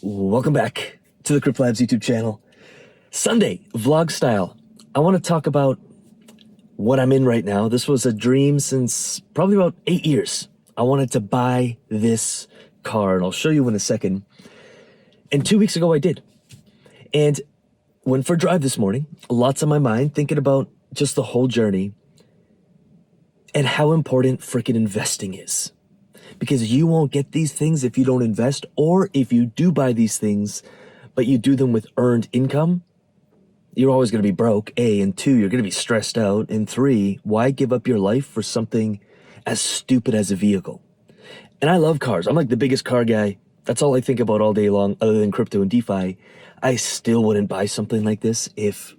Welcome back to the CryptoLabs YouTube channel. Sunday, vlog style. I want to talk about what I'm in right now. This was a dream since probably about 8 years. I wanted to buy this car, and I'll show you in a second. And 2 weeks ago, I did. And went for a drive this morning. Lots on my mind, thinking about just the whole journey and how important freaking investing is. Because you won't get these things if you don't invest, or if you do buy these things, but you do them with earned income, you're always going to be broke, A, and 2, you're going to be stressed out, and 3, why give up your life for something as stupid as a vehicle? And I love cars. I'm like the biggest car guy. That's all I think about all day long, other than crypto and DeFi. I still wouldn't buy something like this if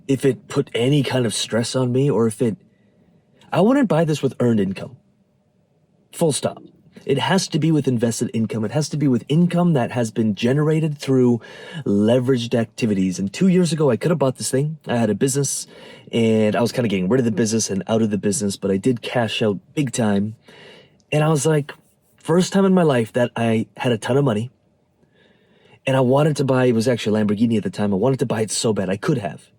it put any kind of stress on me, or I wouldn't buy this with earned income. Full stop. It has to be with invested income. It has to be with income that has been generated through leveraged activities. And 2 years ago, I could have bought this thing. I had a business, and I was kind of getting rid of the business and out of the business, but I did cash out big time. And I was like, first time in my life that I had a ton of money, and I wanted to buy, it was actually a Lamborghini at the time. I wanted to buy it so bad. I could have.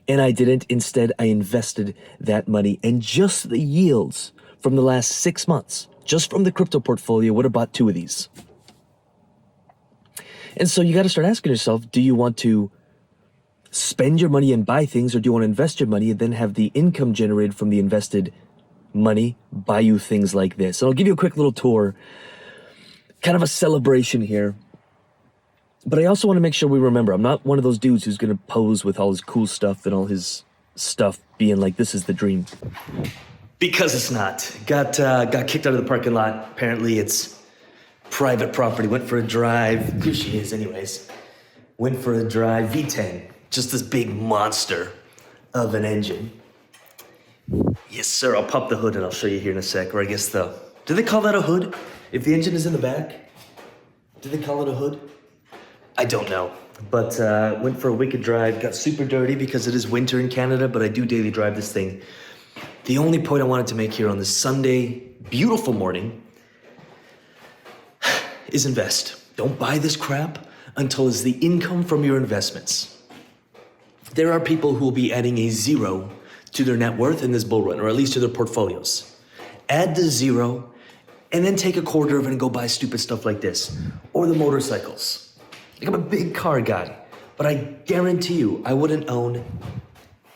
And I didn't. Instead, I invested that money, and just the yields from the last 6 months, just from the crypto portfolio, would have bought 2 of these. And so you got to start asking yourself, do you want to spend your money and buy things, or do you want to invest your money and then have the income generated from the invested money buy you things like this? And I'll give you a quick little tour, kind of a celebration here. But I also want to make sure we remember, I'm not one of those dudes who's going to pose with all his cool stuff and all his stuff being like, this is the dream. Because it's not. Got kicked out of the parking lot. Apparently it's private property. Went for a drive. Here she is anyways. Went for a drive. V10. Just this big monster of an engine. Yes, sir. I'll pop the hood and I'll show you here in a sec. Or I guess do they call that a hood? If the engine is in the back? Do they call it a hood? I don't know. But went for a wicked drive. Got super dirty because it is winter in Canada, but I do daily drive this thing. The only point I wanted to make here on this Sunday, beautiful morning, is invest. Don't buy this crap until it's the income from your investments. There are people who will be adding a 0 to their net worth in this bull run, or at least to their portfolios. Add the 0, and then take a quarter of it and go buy stupid stuff like this, or the motorcycles. Like, I'm a big car guy, but I guarantee you I wouldn't own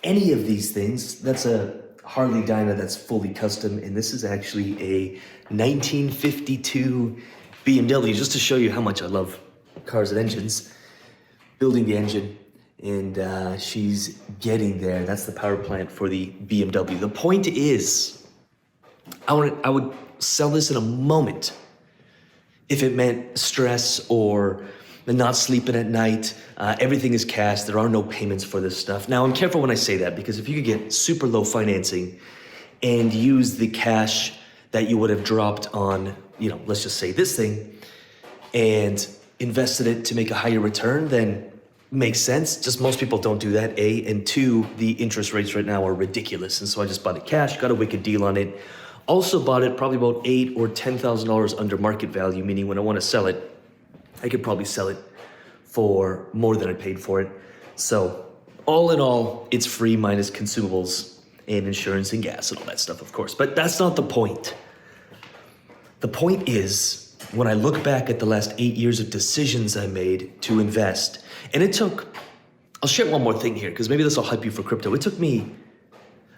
any of these things. That's a Harley Dyna that's fully custom, and this is actually a 1952 BMW, just to show you how much I love cars and engines. Building the engine, and she's getting there. That's the power plant for the BMW. The point is, I would sell this in a moment if it meant stress or not sleeping at night. Everything is cash. There are no payments for this stuff. Now, I'm careful when I say that, because if you could get super low financing and use the cash that you would have dropped on, let's just say this thing, and invested it to make a higher return, then makes sense. Just most people don't do that, A. And 2, the interest rates right now are ridiculous. And so I just bought it cash, got a wicked deal on it. Also bought it probably about $8,000 or $10,000 under market value, meaning when I want to sell it, I could probably sell it for more than I paid for it. So all in all, it's free minus consumables and insurance and gas and all that stuff, of course. But that's not the point. The point is, when I look back at the last 8 years of decisions I made to invest, and I'll share one more thing here, because maybe this will hype you for crypto.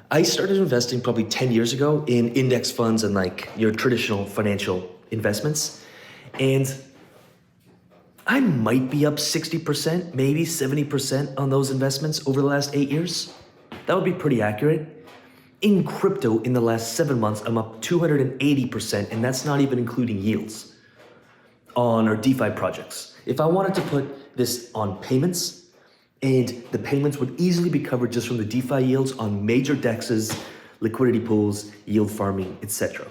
I started investing probably 10 years ago in index funds and like your traditional financial investments. And I might be up 60%, maybe 70% on those investments over the last 8 years. That would be pretty accurate. In crypto, in the last 7 months, I'm up 280%, and that's not even including yields on our DeFi projects. If I wanted to put this on payments, and the payments would easily be covered just from the DeFi yields on major DEXs, liquidity pools, yield farming, etc.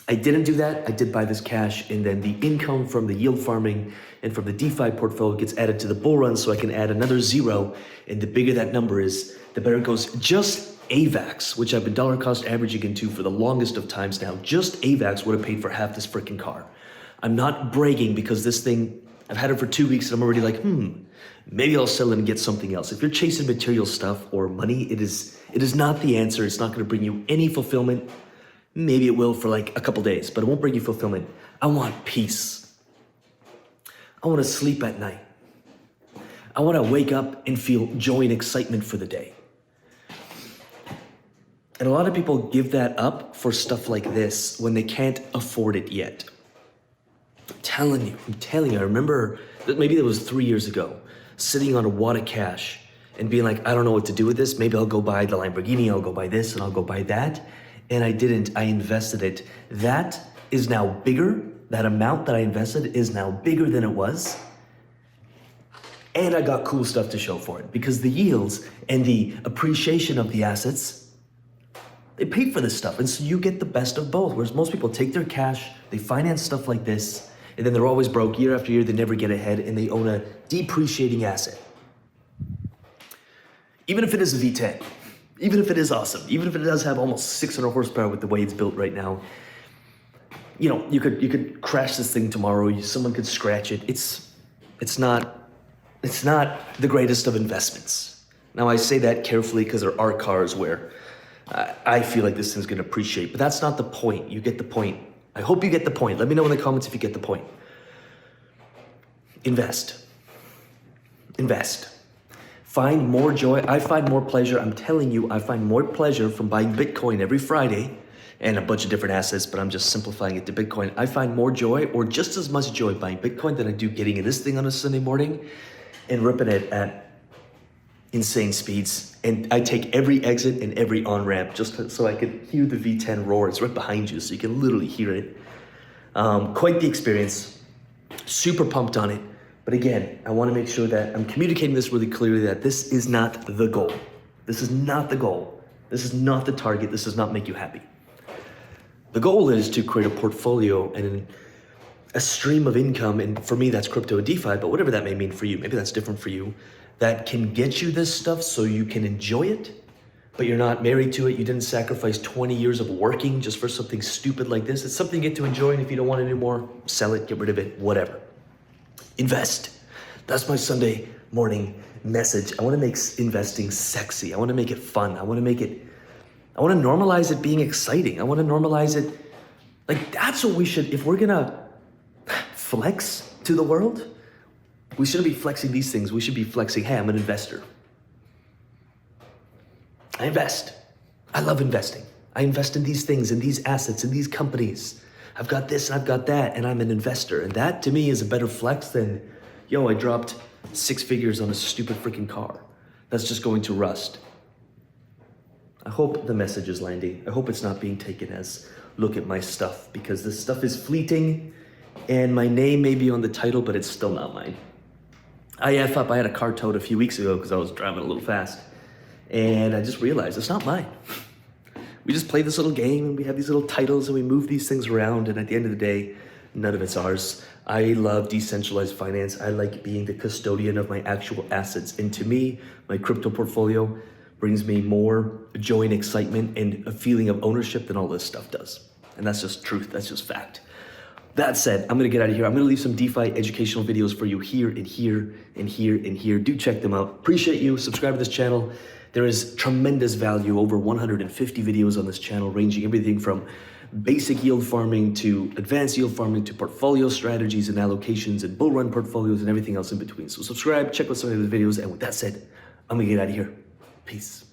I didn't do that. I did buy this cash, and then the income from the yield farming and from the DeFi portfolio gets added to the bull run, so I can add another 0. And the bigger that number is, the better it goes. Just AVAX, which I've been dollar cost averaging into for the longest of times now, just AVAX would have paid for half this freaking car. I'm not bragging because this thing, I've had it for 2 weeks and I'm already like, maybe I'll sell it and get something else. If you're chasing material stuff or money, it is not the answer. It's not going to bring you any fulfillment. Maybe it will for like a couple days, but it won't bring you fulfillment. I want peace. I want to sleep at night. I want to wake up and feel joy and excitement for the day. And a lot of people give that up for stuff like this when they can't afford it yet. I'm telling you, I remember that maybe it was 3 years ago, sitting on a wad of cash and being like, I don't know what to do with this. Maybe I'll go buy the Lamborghini, I'll go buy this, and I'll go buy that. And I didn't, I invested it. That is now bigger. That amount that I invested is now bigger than it was. And I got cool stuff to show for it because the yields and the appreciation of the assets, they paid for this stuff. And so you get the best of both. Whereas most people take their cash, they finance stuff like this, and then they're always broke year after year, they never get ahead, and they own a depreciating asset. Even if it is a V10, even if it is awesome, even if it does have almost 600 horsepower with the way it's built right now, you know, you could crash this thing tomorrow, someone could scratch it. It's not the greatest of investments. Now I say that carefully because there are cars where I feel like this thing's gonna appreciate, but that's not the point. You get the point. I hope you get the point. Let me know in the comments if you get the point. Invest. Find more joy. I find more pleasure. I'm telling you, I find more pleasure from buying Bitcoin every Friday and a bunch of different assets, but I'm just simplifying it to Bitcoin. I find more joy or just as much joy buying Bitcoin than I do getting in this thing on a Sunday morning and ripping it at insane speeds. And I take every exit and every on-ramp just so I can hear the V10 roar. It's right behind you, so you can literally hear it. Quite the experience. Super pumped on it. But again, I want to make sure that I'm communicating this really clearly that this is not the goal. This is not the goal. This is not the target. This does not make you happy. The goal is to create a portfolio and a stream of income, and for me that's crypto and DeFi, but whatever that may mean for you, maybe that's different for you, that can get you this stuff so you can enjoy it, but you're not married to it. You didn't sacrifice 20 years of working just for something stupid like this. It's something you get to enjoy, and if you don't want it anymore, sell it, get rid of it, whatever. Invest. That's my Sunday morning message. I want to make investing sexy. I want to make it fun. I want to normalize it being exciting. I want to normalize it. Like, that's what we should, if we're gonna flex to the world, we shouldn't be flexing these things. We should be flexing, hey, I'm an investor. I invest. I love investing. I invest in these things, in these assets, in these companies. I've got this and I've got that, and I'm an investor. And that to me is a better flex than, yo, I dropped 6 figures on a stupid freaking car that's just going to rust. I hope the message is landing. I hope it's not being taken as, look at my stuff, because this stuff is fleeting and my name may be on the title, but it's still not mine. I F up, I had a car towed a few weeks ago because I was driving a little fast. And I just realized it's not mine. We just play this little game and we have these little titles and we move these things around, and at the end of the day, none of it's ours. I love decentralized finance. I like being the custodian of my actual assets. And to me, my crypto portfolio brings me more joy and excitement and a feeling of ownership than all this stuff does. And that's just truth, that's just fact. That said, I'm gonna get out of here. I'm gonna leave some DeFi educational videos for you here and here and here and here. Do check them out. Appreciate you, subscribe to this channel. There is tremendous value, over 150 videos on this channel, ranging everything from basic yield farming to advanced yield farming to portfolio strategies and allocations and bull run portfolios and everything else in between. So subscribe, check out some of the videos, and with that said, I'm gonna get out of here. Peace.